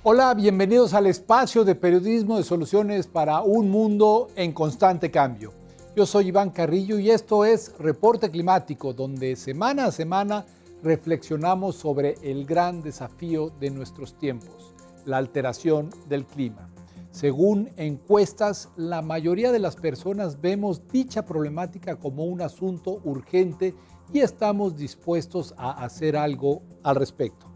Hola, bienvenidos al espacio de periodismo de soluciones para un mundo en constante cambio. Yo soy Iván Carrillo y esto es Reporte Climático, donde semana a semana reflexionamos sobre el gran desafío de nuestros tiempos, la alteración del clima. Según encuestas, la mayoría de las personas vemos dicha problemática como un asunto urgente y estamos dispuestos a hacer algo al respecto.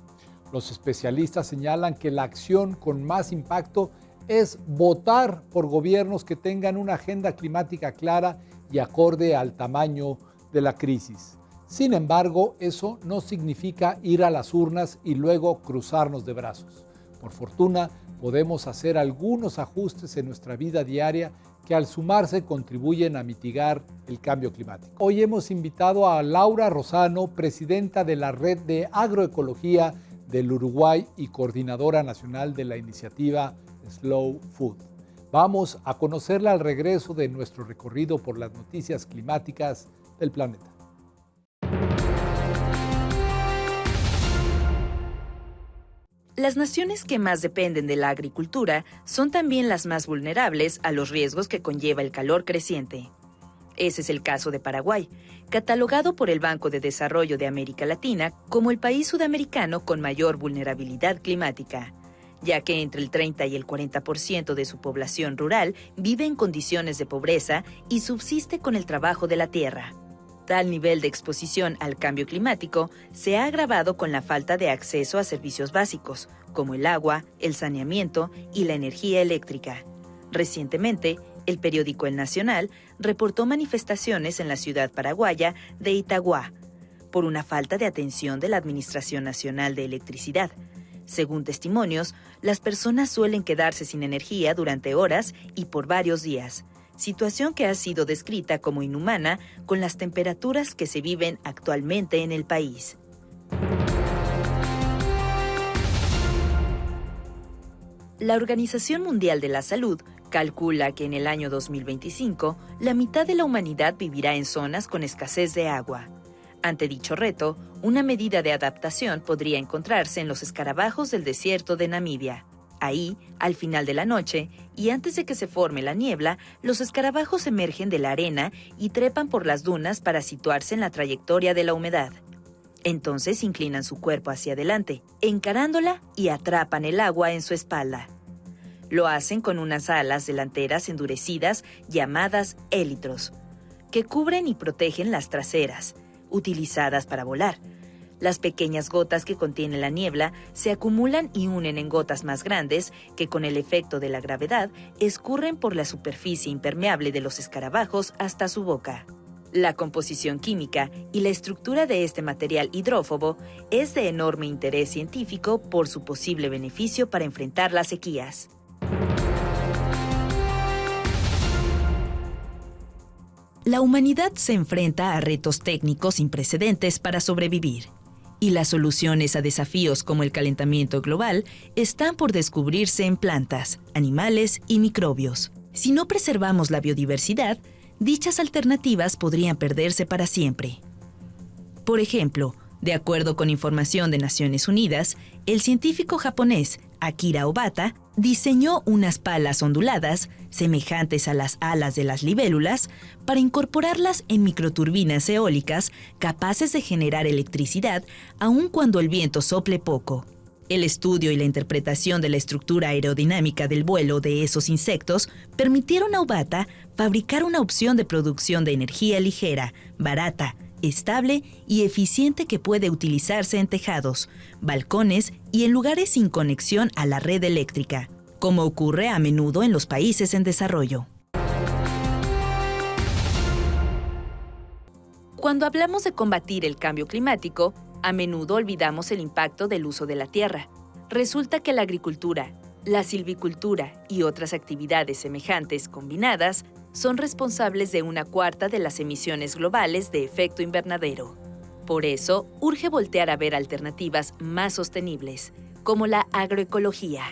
Los especialistas señalan que la acción con más impacto es votar por gobiernos que tengan una agenda climática clara y acorde al tamaño de la crisis. Sin embargo, eso no significa ir a las urnas y luego cruzarnos de brazos. Por fortuna, podemos hacer algunos ajustes en nuestra vida diaria que al sumarse contribuyen a mitigar el cambio climático. Hoy hemos invitado a Laura Rosano, presidenta de la Red de Agroecología del Uruguay y coordinadora nacional de la iniciativa Slow Food. Vamos a conocerla al regreso de nuestro recorrido por las noticias climáticas del planeta. Las naciones que más dependen de la agricultura son también las más vulnerables a los riesgos que conlleva el calor creciente. Ese es el caso de Paraguay, catalogado por el Banco de Desarrollo de América Latina como el país sudamericano con mayor vulnerabilidad climática, ya que entre el 30 y el 40% de su población rural vive en condiciones de pobreza y subsiste con el trabajo de la tierra. Tal nivel de exposición al cambio climático se ha agravado con la falta de acceso a servicios básicos, como el agua, el saneamiento y la energía eléctrica. Recientemente, el periódico El Nacional reportó manifestaciones en la ciudad paraguaya de Itagua por una falta de atención de la Administración Nacional de Electricidad. Según testimonios, las personas suelen quedarse sin energía durante horas y por varios días, situación que ha sido descrita como inhumana con las temperaturas que se viven actualmente en el país. La Organización Mundial de la Salud calcula que en el año 2025, la mitad de la humanidad vivirá en zonas con escasez de agua. Ante dicho reto, una medida de adaptación podría encontrarse en los escarabajos del desierto de Namibia. Ahí, al final de la noche, y antes de que se forme la niebla, los escarabajos emergen de la arena y trepan por las dunas para situarse en la trayectoria de la humedad. Entonces inclinan su cuerpo hacia adelante, encarándola y atrapan el agua en su espalda. Lo hacen con unas alas delanteras endurecidas llamadas élitros, que cubren y protegen las traseras, utilizadas para volar. Las pequeñas gotas que contiene la niebla se acumulan y unen en gotas más grandes que con el efecto de la gravedad escurren por la superficie impermeable de los escarabajos hasta su boca. La composición química y la estructura de este material hidrófobo es de enorme interés científico por su posible beneficio para enfrentar las sequías. La humanidad se enfrenta a retos técnicos sin precedentes para sobrevivir, y las soluciones a desafíos como el calentamiento global están por descubrirse en plantas, animales y microbios. Si no preservamos la biodiversidad, dichas alternativas podrían perderse para siempre. Por ejemplo, de acuerdo con información de Naciones Unidas, el científico japonés Akira Obata diseñó unas palas onduladas, semejantes a las alas de las libélulas, para incorporarlas en microturbinas eólicas capaces de generar electricidad aun cuando el viento sople poco. El estudio y la interpretación de la estructura aerodinámica del vuelo de esos insectos permitieron a Obata fabricar una opción de producción de energía ligera, barata, estable y eficiente que puede utilizarse en tejados, balcones y en lugares sin conexión a la red eléctrica, como ocurre a menudo en los países en desarrollo. Cuando hablamos de combatir el cambio climático, a menudo olvidamos el impacto del uso de la tierra. Resulta que la agricultura, la silvicultura y otras actividades semejantes combinadas son responsables de 1/4 de las emisiones globales de efecto invernadero. Por eso, urge voltear a ver alternativas más sostenibles, como la agroecología.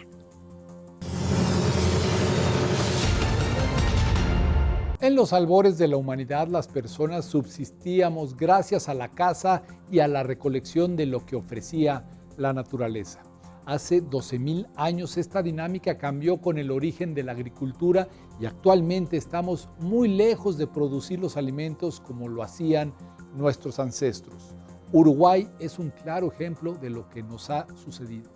En los albores de la humanidad, las personas subsistíamos gracias a la caza y a la recolección de lo que ofrecía la naturaleza. Hace 12.000 años esta dinámica cambió con el origen de la agricultura y actualmente estamos muy lejos de producir los alimentos como lo hacían nuestros ancestros. Uruguay es un claro ejemplo de lo que nos ha sucedido.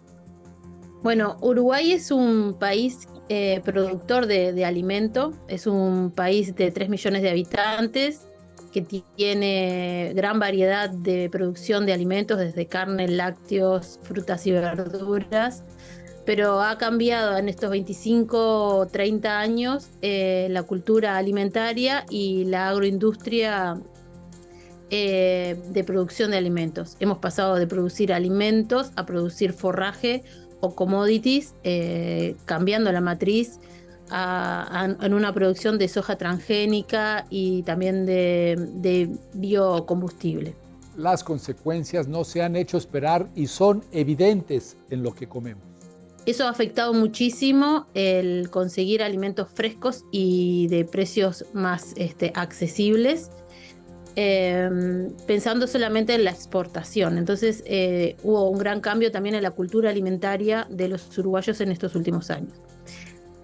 Bueno, Uruguay es un país productor de alimento, es un país de 3 millones de habitantes que tiene gran variedad de producción de alimentos, desde carne, lácteos, frutas y verduras, pero ha cambiado en estos 25 o 30 años la alimentaria y la agroindustria de producción de alimentos. Hemos pasado de producir alimentos a producir forraje o commodities, cambiando la matriz en una producción de soja transgénica y también de biocombustible. Las consecuencias no se han hecho esperar y son evidentes en lo que comemos. Eso ha afectado muchísimo el conseguir alimentos frescos y de precios más accesibles, pensando solamente en la exportación. Entonces hubo un gran cambio también en la cultura alimentaria de los uruguayos en estos últimos años.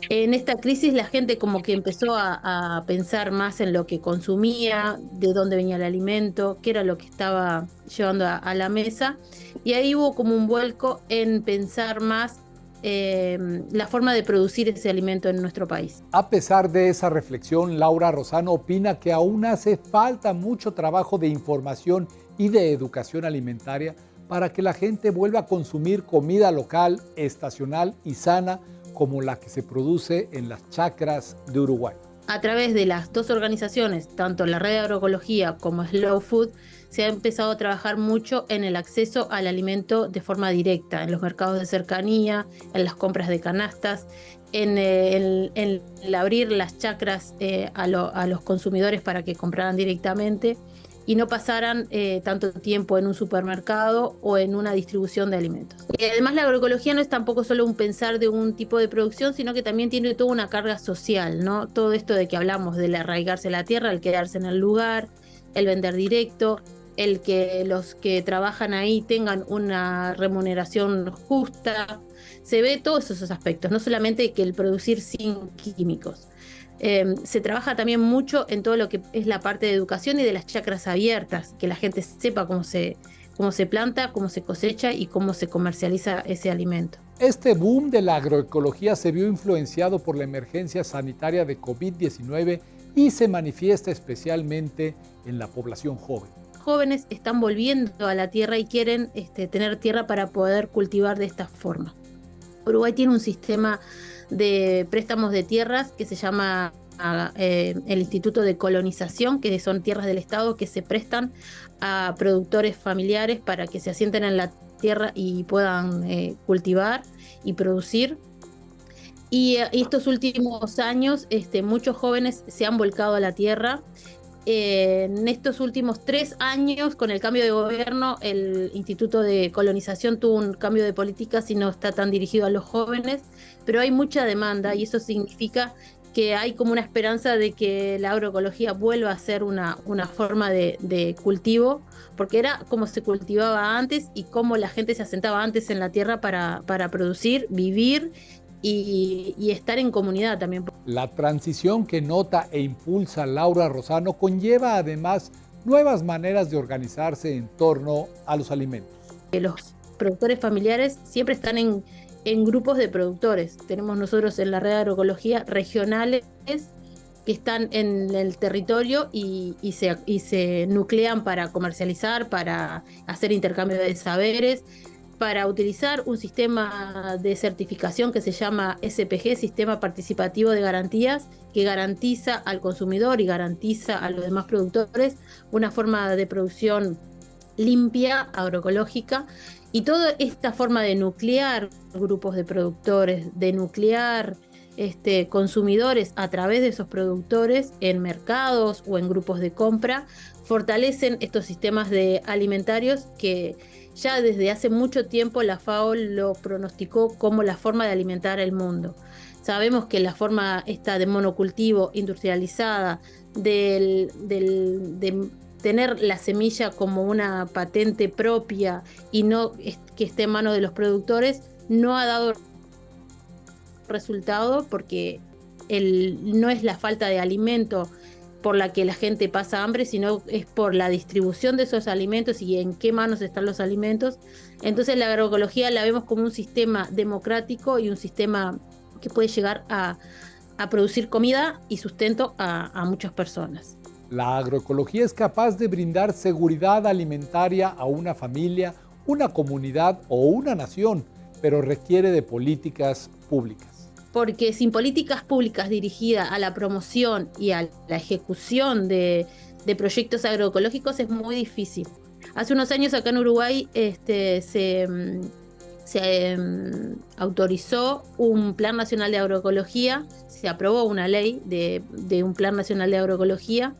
En esta crisis la gente como que empezó a pensar más en lo que consumía, de dónde venía el alimento, qué era lo que estaba llevando a la mesa, y ahí hubo como un vuelco en pensar más la forma de producir ese alimento en nuestro país. A pesar de esa reflexión, Laura Rosano opina que aún hace falta mucho trabajo de información y de educación alimentaria para que la gente vuelva a consumir comida local, estacional y sana como la que se produce en las chacras de Uruguay. A través de las dos organizaciones, tanto la Red de Agroecología como Slow Food, se ha empezado a trabajar mucho en el acceso al alimento de forma directa, en los mercados de cercanía, en las compras de canastas, en el abrir las chacras a los consumidores para que compraran directamente y no pasaran tanto tiempo en un supermercado o en una distribución de alimentos. Y además la agroecología no es tampoco solo un pensar de un tipo de producción, sino que también tiene toda una carga social, ¿no? Todo esto de que hablamos del arraigarse a la tierra, el quedarse en el lugar, el vender directo, el que los que trabajan ahí tengan una remuneración justa. Se ve todos esos aspectos, no solamente que el producir sin químicos. Se trabaja también mucho en todo lo que es la parte de educación y de las chacras abiertas, que la gente sepa cómo se planta, cómo se cosecha y cómo se comercializa ese alimento. Este boom de la agroecología se vio influenciado por la emergencia sanitaria de COVID-19 y se manifiesta especialmente en la población joven. Jóvenes están volviendo a la tierra y quieren tener tierra para poder cultivar de esta forma. Uruguay tiene un sistema de préstamos de tierras que se llama el Instituto de Colonización, que son tierras del Estado que se prestan a productores familiares para que se asienten en la tierra y puedan cultivar y producir. Y estos últimos años muchos jóvenes se han volcado a la tierra. En estos últimos 3 años, con el cambio de gobierno, el Instituto de Colonización tuvo un cambio de políticas y no está tan dirigido a los jóvenes, pero hay mucha demanda y eso significa que hay como una esperanza de que la agroecología vuelva a ser una forma de cultivo, porque era como se cultivaba antes y cómo la gente se asentaba antes en la tierra para producir, vivir y estar en comunidad también. La transición que nota e impulsa Laura Rosano conlleva además nuevas maneras de organizarse en torno a los alimentos. Los productores familiares siempre están en grupos de productores. Tenemos nosotros en la Red de Agroecología regionales que están en el territorio y se nuclean para comercializar, para hacer intercambio de saberes, para utilizar un sistema de certificación que se llama SPG, Sistema Participativo de Garantías, que garantiza al consumidor y garantiza a los demás productores una forma de producción limpia, agroecológica, y toda esta forma de nuclear grupos de productores, de nuclear consumidores a través de esos productores en mercados o en grupos de compra, fortalecen estos sistemas alimentarios que ya desde hace mucho tiempo la FAO lo pronosticó como la forma de alimentar el mundo. Sabemos que la forma esta de monocultivo industrializada, de tener la semilla como una patente propia y no que esté en manos de los productores, no ha dado resultado porque no es la falta de alimento por la que la gente pasa hambre, sino es por la distribución de esos alimentos y en qué manos están los alimentos. Entonces la agroecología la vemos como un sistema democrático y un sistema que puede llegar a producir comida y sustento a muchas personas. La agroecología es capaz de brindar seguridad alimentaria a una familia, una comunidad o una nación, pero requiere de políticas públicas. Porque sin políticas públicas dirigidas a la promoción y a la ejecución de proyectos agroecológicos es muy difícil. Hace unos años acá en Uruguay se autorizó un Plan Nacional de Agroecología, se aprobó una ley de un Plan Nacional de Agroecología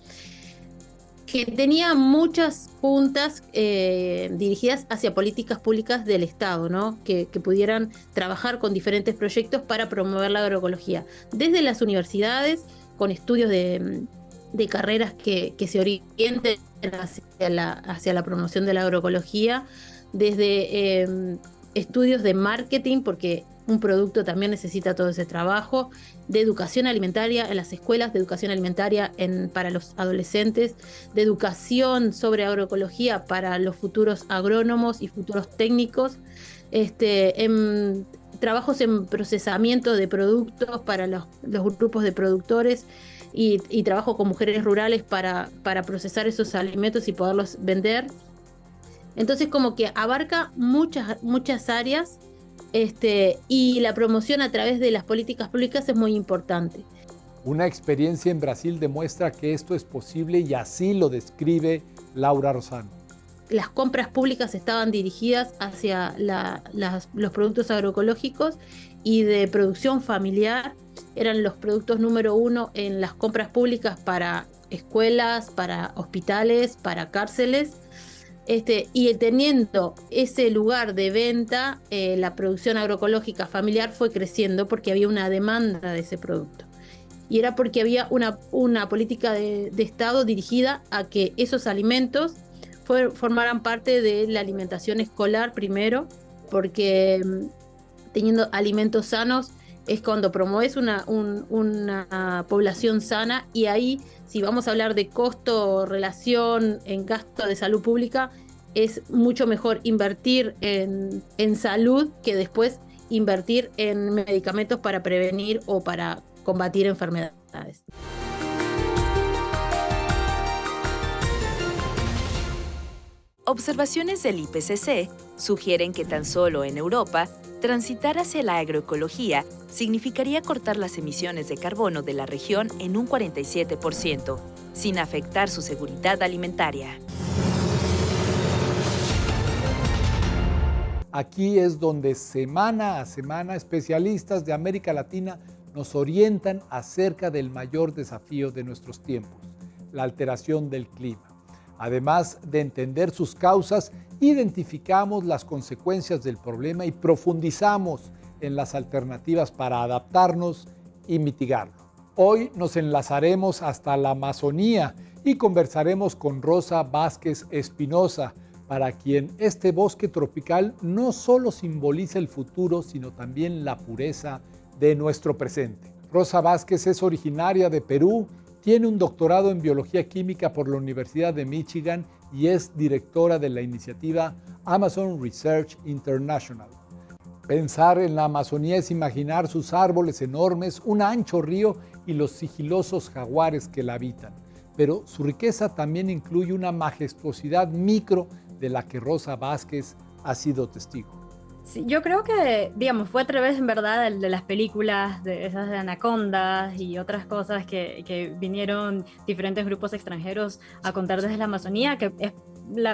que tenía muchas puntas dirigidas hacia políticas públicas del Estado, ¿no? Que pudieran trabajar con diferentes proyectos para promover la agroecología. Desde las universidades, con estudios de carreras que se orienten hacia la promoción de la agroecología, desde estudios de marketing, porque un producto también necesita todo ese trabajo, de educación alimentaria en las escuelas, de educación alimentaria para los adolescentes, de educación sobre agroecología para los futuros agrónomos y futuros técnicos, trabajos en procesamiento de productos para los grupos de productores y trabajo con mujeres rurales para procesar esos alimentos y poderlos vender. Entonces como que abarca muchas áreas, y la promoción a través de las políticas públicas es muy importante. Una experiencia en Brasil demuestra que esto es posible y así lo describe Laura Rosano. Las compras públicas estaban dirigidas hacia los productos agroecológicos y de producción familiar. Eran los productos número 1 en las compras públicas para escuelas, para hospitales, para cárceles. Y teniendo ese lugar de venta, la producción agroecológica familiar fue creciendo porque había una demanda de ese producto. Y era porque había una política de Estado dirigida a que esos alimentos formaran parte de la alimentación escolar primero, porque teniendo alimentos sanos es cuando promueves una población sana, y ahí, si vamos a hablar de costo, relación en gasto de salud pública, es mucho mejor invertir en salud que después invertir en medicamentos para prevenir o para combatir enfermedades. Observaciones del IPCC sugieren que tan solo en Europa, transitar hacia la agroecología significaría cortar las emisiones de carbono de la región en un 47%, sin afectar su seguridad alimentaria. Aquí es donde semana a semana especialistas de América Latina nos orientan acerca del mayor desafío de nuestros tiempos, la alteración del clima. Además de entender sus causas, identificamos las consecuencias del problema y profundizamos en las alternativas para adaptarnos y mitigarlo. Hoy nos enlazaremos hasta la Amazonía y conversaremos con Rosa Vázquez Espinosa, para quien este bosque tropical no solo simboliza el futuro, sino también la pureza de nuestro presente. Rosa Vázquez es originaria de Perú, tiene un doctorado en biología química por la Universidad de Michigan y es directora de la iniciativa Amazon Research International. Pensar en la Amazonía es imaginar sus árboles enormes, un ancho río y los sigilosos jaguares que la habitan. Pero su riqueza también incluye una majestuosidad micro de la que Rosa Vázquez ha sido testigo. Sí, yo creo que, digamos, fue a través, en verdad, de las películas, de esas de anacondas y otras cosas que vinieron diferentes grupos extranjeros a contar desde la Amazonía, que es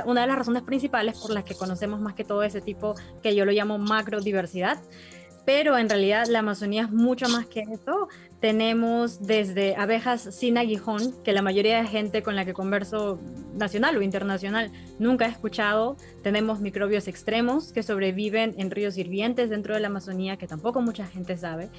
una de las razones principales por las que conocemos más que todo ese tipo, que yo lo llamo macrodiversidad. Pero en realidad la Amazonía es mucho más que eso. Tenemos desde abejas sin aguijón, que la mayoría de gente con la que converso, nacional o internacional, nunca ha escuchado. Tenemos microbios extremos que sobreviven en ríos hirvientes dentro de la Amazonía, que tampoco mucha gente sabe.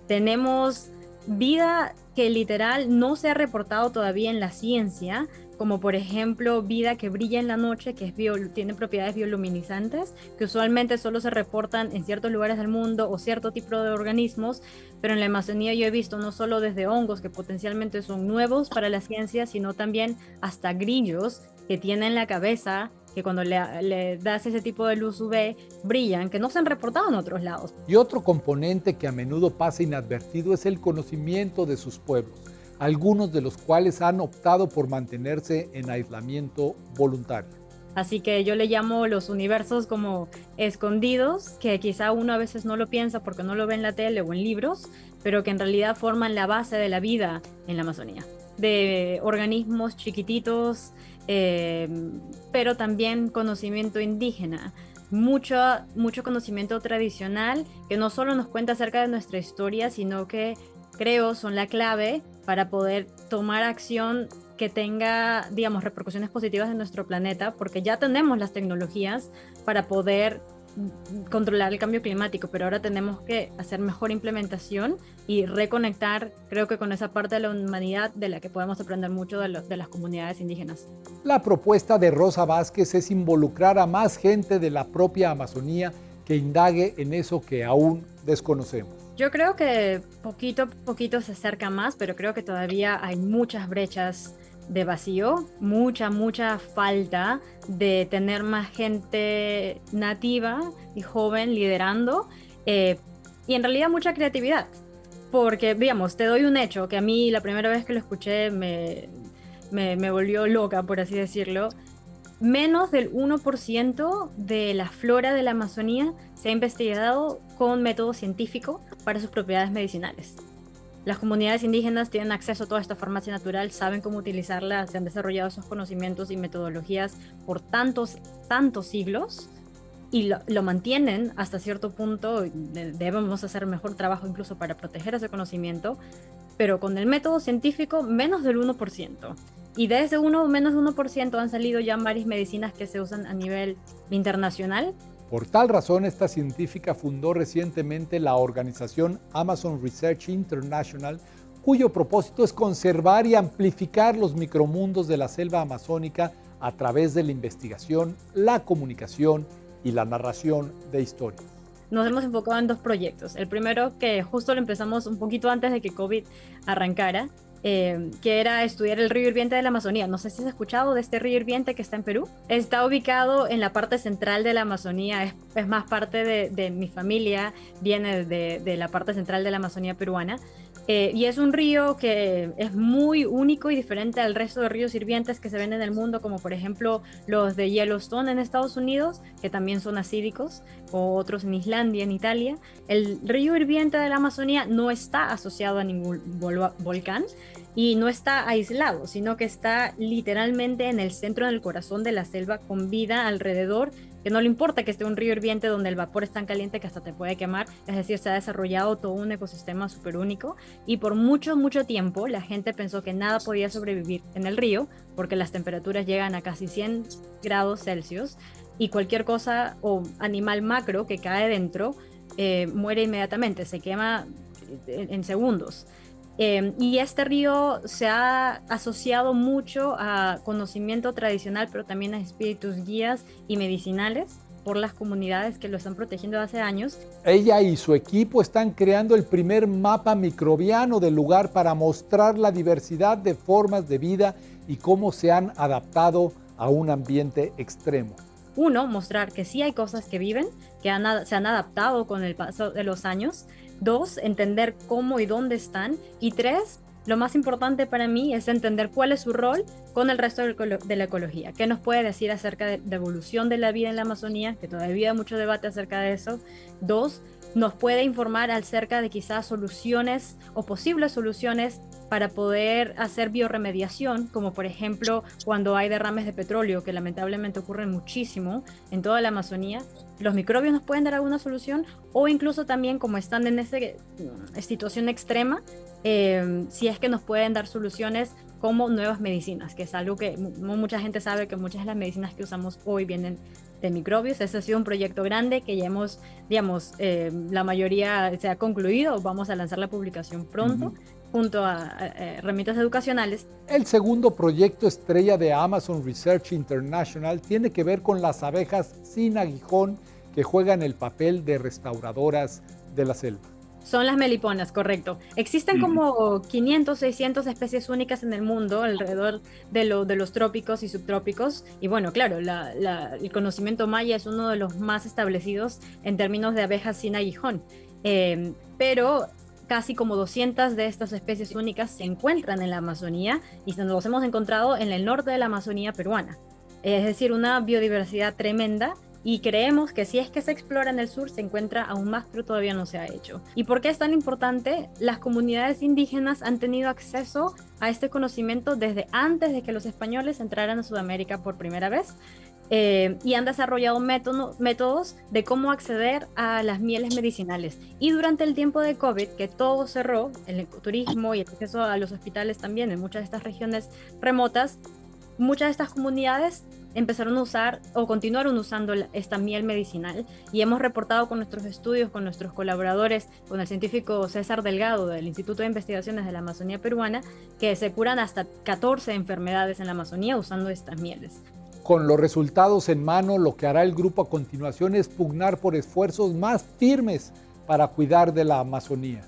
Tenemos vida que literal no se ha reportado todavía en la ciencia, como por ejemplo vida que brilla en la noche, que tiene propiedades bioluminiscentes, que usualmente solo se reportan en ciertos lugares del mundo o cierto tipo de organismos, pero en la Amazonía yo he visto no solo desde hongos que potencialmente son nuevos para la ciencia, sino también hasta grillos que tienen la cabeza, que cuando le das ese tipo de luz UV brillan, que no se han reportado en otros lados. Y otro componente que a menudo pasa inadvertido es el conocimiento de sus pueblos, algunos de los cuales han optado por mantenerse en aislamiento voluntario. Así que yo le llamo los universos como escondidos, que quizá uno a veces no lo piensa porque no lo ve en la tele o en libros, pero que en realidad forman la base de la vida en la Amazonía, de organismos chiquititos, pero también conocimiento indígena, mucho conocimiento tradicional que no solo nos cuenta acerca de nuestra historia, sino que creo son la clave para poder tomar acción que tenga, digamos, repercusiones positivas en nuestro planeta, porque ya tenemos las tecnologías para poder controlar el cambio climático, pero ahora tenemos que hacer mejor implementación y reconectar, creo que con esa parte de la humanidad de la que podemos aprender mucho de las comunidades indígenas. La propuesta de Rosa Vázquez es involucrar a más gente de la propia Amazonía que indague en eso que aún desconocemos. Yo creo que poquito a poquito se acerca más, pero creo que todavía hay muchas brechas de vacío, mucha falta de tener más gente nativa y joven liderando, y en realidad mucha creatividad, porque digamos, te doy un hecho que a mí la primera vez que lo escuché me volvió loca, por así decirlo. Menos del 1% de la flora de la Amazonía se ha investigado con método científico para sus propiedades medicinales. Las comunidades indígenas tienen acceso a toda esta farmacia natural, saben cómo utilizarla, se han desarrollado esos conocimientos y metodologías por tantos siglos y lo mantienen hasta cierto punto. Debemos hacer mejor trabajo incluso para proteger ese conocimiento, pero con el método científico menos del 1%. Y de ese menos de 1% han salido ya varias medicinas que se usan a nivel internacional. Por tal razón, esta científica fundó recientemente la organización Amazon Research International, cuyo propósito es conservar y amplificar los micromundos de la selva amazónica a través de la investigación, la comunicación y la narración de historias. Nos hemos enfocado en 2 proyectos. El primero, que justo lo empezamos un poquito antes de que COVID arrancara, que era estudiar el río hirviente de la Amazonía. No sé si has escuchado de este río hirviente que está en Perú. Está ubicado en la parte central de la Amazonía, es más parte de mi familia, viene de la parte central de la Amazonía peruana. Y es un río que es muy único y diferente al resto de ríos hirvientes que se ven en el mundo, como por ejemplo los de Yellowstone en Estados Unidos, que también son acídicos, o otros en Islandia, en Italia. El río hirviente de la Amazonía no está asociado a ningún volcán y no está aislado, sino que está literalmente en el centro, en el corazón de la selva, con vida alrededor, que no le importa que esté un río hirviente donde el vapor es tan caliente que hasta te puede quemar. Es decir, se ha desarrollado todo un ecosistema súper único, y por mucho tiempo la gente pensó que nada podía sobrevivir en el río porque las temperaturas llegan a casi 100 grados Celsius y cualquier cosa o animal macro que cae dentro muere inmediatamente, se quema en segundos. Y este río se ha asociado mucho a conocimiento tradicional, pero también a espíritus guías y medicinales por las comunidades que lo están protegiendo hace años. Ella y su equipo están creando el primer mapa microbiano del lugar para mostrar la diversidad de formas de vida y cómo se han adaptado a un ambiente extremo. 1, mostrar que sí hay cosas que viven, que se han adaptado con el paso de los años. 2, entender cómo y dónde están. Y 3, lo más importante para mí es entender cuál es su rol con el resto de la ecología. ¿Qué nos puede decir acerca de la evolución de la vida en la Amazonía? Que todavía hay mucho debate acerca de eso. 2, nos puede informar acerca de quizás soluciones o posibles soluciones para poder hacer biorremediación, como por ejemplo cuando hay derrames de petróleo, que lamentablemente ocurren muchísimo en toda la Amazonía. Los microbios nos pueden dar alguna solución, o incluso también, como están en esta situación extrema, si es que nos pueden dar soluciones como nuevas medicinas, que es algo que mucha gente sabe, que muchas de las medicinas que usamos hoy vienen de microbios. Ese ha sido un proyecto grande que ya hemos, digamos, la mayoría se ha concluido, vamos a lanzar la publicación pronto. junto a herramientas educacionales. El segundo proyecto estrella de Amazon Research International tiene que ver con las abejas sin aguijón que juegan el papel de restauradoras de la selva. Son las meliponas, correcto. Existen como 500, 600 especies únicas en el mundo alrededor de los trópicos y subtrópicos. Y bueno, claro, el conocimiento maya es uno de los más establecidos en términos de abejas sin aguijón. Pero casi como 200 de estas especies únicas se encuentran en la Amazonía y los hemos encontrado en el norte de la Amazonía peruana. Es decir, una biodiversidad tremenda. Y creemos que si es que se explora en el sur, se encuentra aún más, pero todavía no se ha hecho. ¿Y por qué es tan importante? Las comunidades indígenas han tenido acceso a este conocimiento desde antes de que los españoles entraran a Sudamérica por primera vez. Y han desarrollado métodos de cómo acceder a las mieles medicinales. Y durante el tiempo de COVID, que todo cerró, el ecoturismo y el acceso a los hospitales también en muchas de estas regiones remotas, muchas de estas comunidades empezaron a usar o continuaron usando esta miel medicinal, y hemos reportado con nuestros estudios, con nuestros colaboradores, con el científico César Delgado del Instituto de Investigaciones de la Amazonía Peruana, que se curan hasta 14 enfermedades en la Amazonía usando estas mieles. Con los resultados en mano, lo que hará el grupo a continuación es pugnar por esfuerzos más firmes para cuidar de la Amazonía.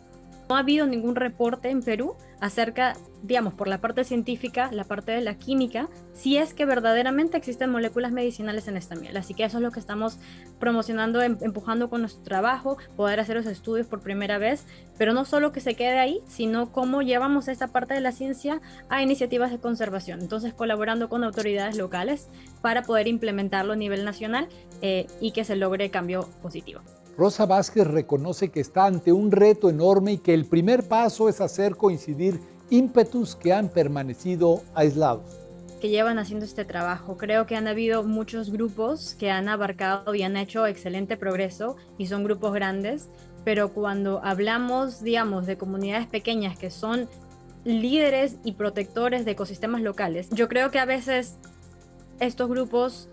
No ha habido ningún reporte en Perú acerca, digamos, por la parte científica, la parte de la química, si es que verdaderamente existen moléculas medicinales en esta miel. Así que eso es lo que estamos promocionando, empujando con nuestro trabajo, poder hacer los estudios por primera vez, pero no solo que se quede ahí, sino cómo llevamos esta parte de la ciencia a iniciativas de conservación. Entonces, colaborando con autoridades locales para poder implementarlo a nivel nacional y que se logre cambio positivo. Rosa Vázquez reconoce que está ante un reto enorme y que el primer paso es hacer coincidir ímpetus que han permanecido aislados. Que llevan haciendo este trabajo. Creo que han habido muchos grupos que han abarcado y han hecho excelente progreso y son grupos grandes, pero cuando hablamos, digamos, de comunidades pequeñas que son líderes y protectores de ecosistemas locales, yo creo que a veces estos grupos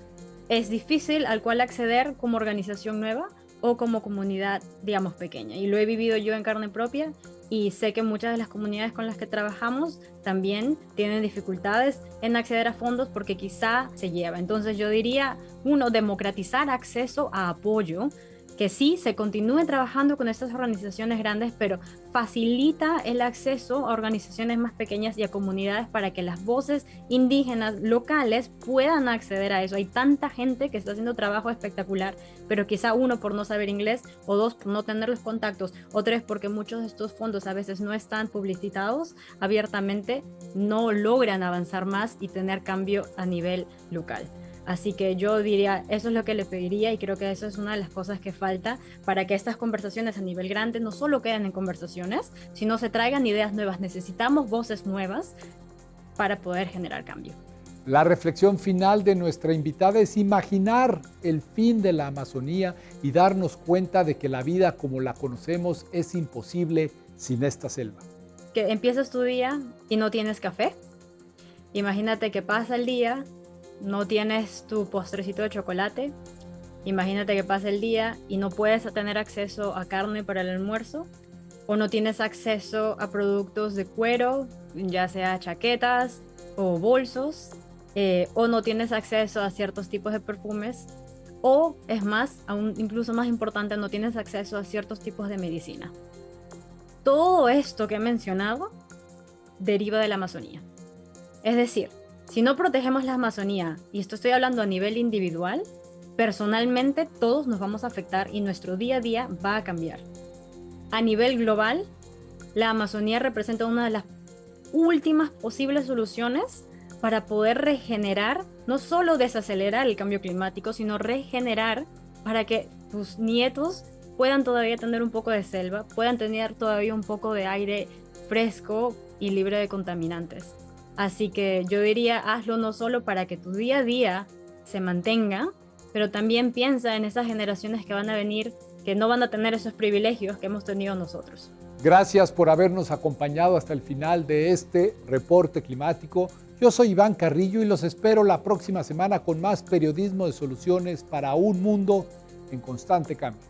es difícil al cual acceder como organización nueva o como comunidad, digamos, pequeña. Y lo he vivido yo en carne propia y sé que muchas de las comunidades con las que trabajamos también tienen dificultades en acceder a fondos porque quizá se lleva. Entonces yo diría, uno, democratizar acceso a apoyo, que sí, se continúe trabajando con estas organizaciones grandes, pero facilita el acceso a organizaciones más pequeñas y a comunidades para que las voces indígenas locales puedan acceder a eso. Hay tanta gente que está haciendo trabajo espectacular, pero quizá uno por no saber inglés, o dos por no tener los contactos, o tres porque muchos de estos fondos a veces no están publicitados abiertamente, no logran avanzar más y tener cambio a nivel local. Así que yo diría, eso es lo que le pediría y creo que eso es una de las cosas que falta para que estas conversaciones a nivel grande no solo queden en conversaciones, sino se traigan ideas nuevas. Necesitamos voces nuevas para poder generar cambio. La reflexión final de nuestra invitada es imaginar el fin de la Amazonía y darnos cuenta de que la vida como la conocemos es imposible sin esta selva. Que empiezas tu día y no tienes café. Imagínate que pasa el día, no tienes tu postrecito de chocolate. Imagínate que pasa el día y no puedes tener acceso a carne para el almuerzo, o no tienes acceso a productos de cuero, ya sea chaquetas o bolsos, o no tienes acceso a ciertos tipos de perfumes, o es más, aún incluso más importante, no tienes acceso a ciertos tipos de medicina. Todo esto que he mencionado deriva de la Amazonía. Es decir, si no protegemos la Amazonía, y esto estoy hablando a nivel individual, personalmente todos nos vamos a afectar y nuestro día a día va a cambiar. A nivel global, la Amazonía representa una de las últimas posibles soluciones para poder regenerar, no solo desacelerar el cambio climático, sino regenerar para que tus nietos puedan todavía tener un poco de selva, puedan tener todavía un poco de aire fresco y libre de contaminantes. Así que yo diría, hazlo no solo para que tu día a día se mantenga, pero también piensa en esas generaciones que van a venir, que no van a tener esos privilegios que hemos tenido nosotros. Gracias por habernos acompañado hasta el final de este reporte climático. Yo soy Iván Carrillo y los espero la próxima semana con más periodismo de soluciones para un mundo en constante cambio.